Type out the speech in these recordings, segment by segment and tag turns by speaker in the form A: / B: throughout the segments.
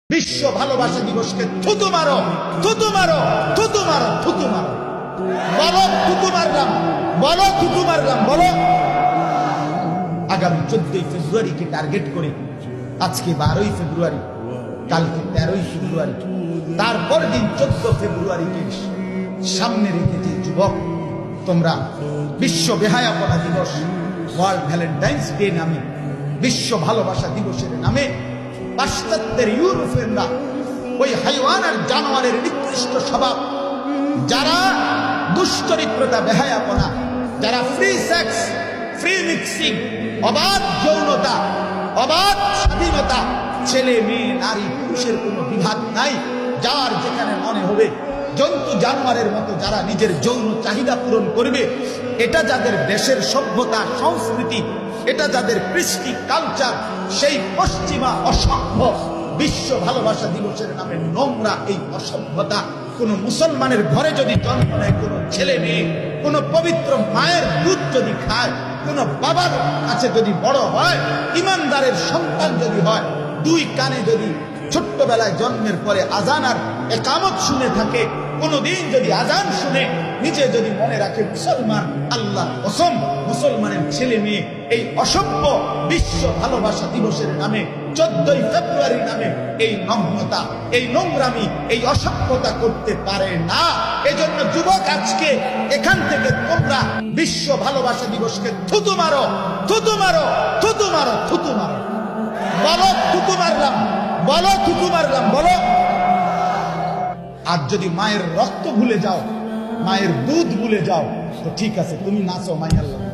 A: বিশ্ব ভালোবাসা দিবসকে থুতু মারো, থুতু মারো, থুতু মারো, থুতু মারো। বলো থুতু মারলাম, বলো থুতু মারলাম, বলো। আগামী 14ই ফেব্রুয়ারিকে টার্গেট করে আজকে 12ই ফেব্রুয়ারি, কালকে 13ই ফেব্রুয়ারি, তারপর দিন 14 ফেব্রুয়ারিকে সামনে রেখে যে যুবক তোমরা বিশ্ব বেহায়াপনা দিবস, ওয়ার্ল্ড ভ্যালেন্টাইন্স ডে নামে, বিশ্ব ভালোবাসা দিবসের নামে পাশ্চাত্যের ইউরোপিয়ানরা ওই হাইওয়ান আর জানোয়ারের নিকৃষ্ট স্বভাব, যারা দুশ্চরিত্রতা, বেহায়াপনা, যারা ফ্রি সেক্স, ফ্রি মিক্সিং, অবাধ যৌনতা, অবাধ স্বাধীনতা, ছেলে মেয়ে নারী পুরুষের কোনো বিভাগ নাই, যার যেখানে মনে হবে জন্তু জানোয়ারের মতো যারা নিজের যৌন চাহিদা পূরণ করবে, এটা যাদের দেশের সভ্যতা সংস্কৃতি, এটা যাদের কৃষ্টি কালচার, সেই পশ্চিমা অসভ্য বিশ্ব ভালোবাসা দিবসের নামে নোংরা এই অসভ্যতা কোন মুসলমানের ঘরে যদি জন্ম নেয়, কোন ছেলে মেয়ে কোন পবিত্র মায়ের দুধ যদি খায়, কোন বাবার কাছে যদি বড় হয়, ইমানদারের সন্তান যদি হয়, দুই কানে যদি ছোট্টবেলায় জন্মের পরে আজান আর একামত শুনে থাকে, কোনদিন যদি আজান শুনে নিজে যদি মনে রাখে মুসলমান, আল্লাহ কসম মুসলমানের ছেলে মেয়ে এই অসভ্য বিশ্ব ভালোবাসা দিবসের নামে 14ই ফেব্রুয়ারির নামে এই নগ্নতা, এই নোংরামি, এই অসভ্যতা করতে পারে না। এজন্য যুবক, আজকে এখান থেকে তোমরা বিশ্ব ভালোবাসা দিবসকে থুতু মারো, থুতু মারো, থুতু মারো, থুতু মারো। বলো থুতু মারলাম, বলো থুতু মারলাম, বলো। আর যদি মায়ের রক্ত ভুলে যাও, মায়ের দুধ ভুলে যাও, তো ঠিক আছে, তুমি নাচো মাইয়ার লাগে,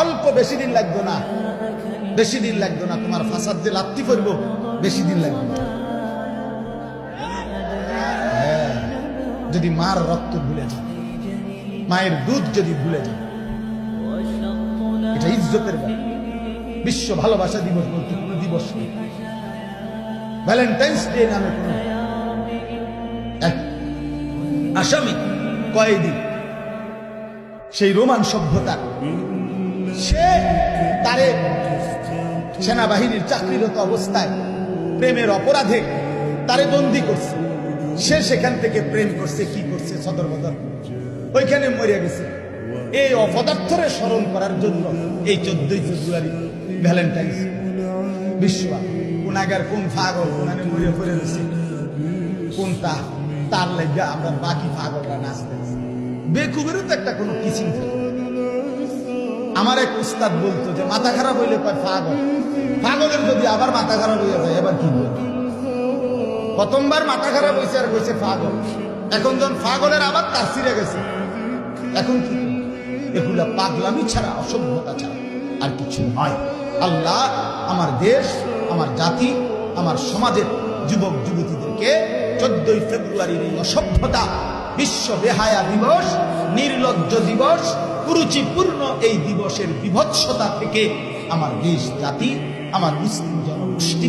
A: অল্প, বেশি দিন লাগবে না, বেশি দিন লাগবে না, তোমার ফাসাদ যে লাত্তি করবো বেশি দিন লাগবে না। যদি মার রক্ত ভুলে যাও, মায়ের দুধ যদি ভুলে যাও, এটা ইজ্জতের ব্যাপার। বিশ্ব ভালোবাসা দিবস বলতে কোনো দিবস নেই, ভ্যালেন্টাইন্স ডে নামে কোনো এক আসামি কয়েদি, সেই রোমান সভ্যতার, সে তারে সেনাবাহিনীর চাকরিরত অবস্থায় প্রেমের অপরাধে তারে বন্দী করছে। সে সেখান থেকে প্রেম করছে, কি করছে, সদর বদর ওইখানে মরিয়া গেছে। এই অপদার্থরে স্মরণ করার জন্য এই 14ই ফেব্রুয়ারি ভ্যালেন্টাইন্স বিশ্ব। কোন আগার কোন পাগল কোনানে মরিয়া করে দিছে, কোনটা তার লাগা আমরা বাকি পাগলরা নাচতেছি। বেকুবেরও তো একটা কোনো কিচিং থাকে। আমার এক উস্তাদ বলতো যে মাথা খারাপ হইলে কয় পাগল, পাগলের যদি আবার মাথা খারাপ হয়ে যায় এবার কি বলবো। প্রথমবার মাথা খারাপ হয়েছে আর কইছে পাগল, এখন যখন পাগলের আবার তার ছিঁড়ে গেছে, এখন কি? এগুলা পাগলামি ছাড়া, অসভ্যতা ছাড়া আর কিছু নয়। আল্লাহ আমার দেশ, আমার জাতি, আমার সমাজের যুবক যুবতীদেরকে 14ই ফেব্রুয়ারির এই অসভ্যতা, বিশ্ব বেহায়া দিবস, নির্লজ্জ দিবস, কুরুচিপূর্ণ এই দিবসের বিভৎসতা থেকে আমার দেশ জাতি, আমার মুসলিম জনগোষ্ঠীকে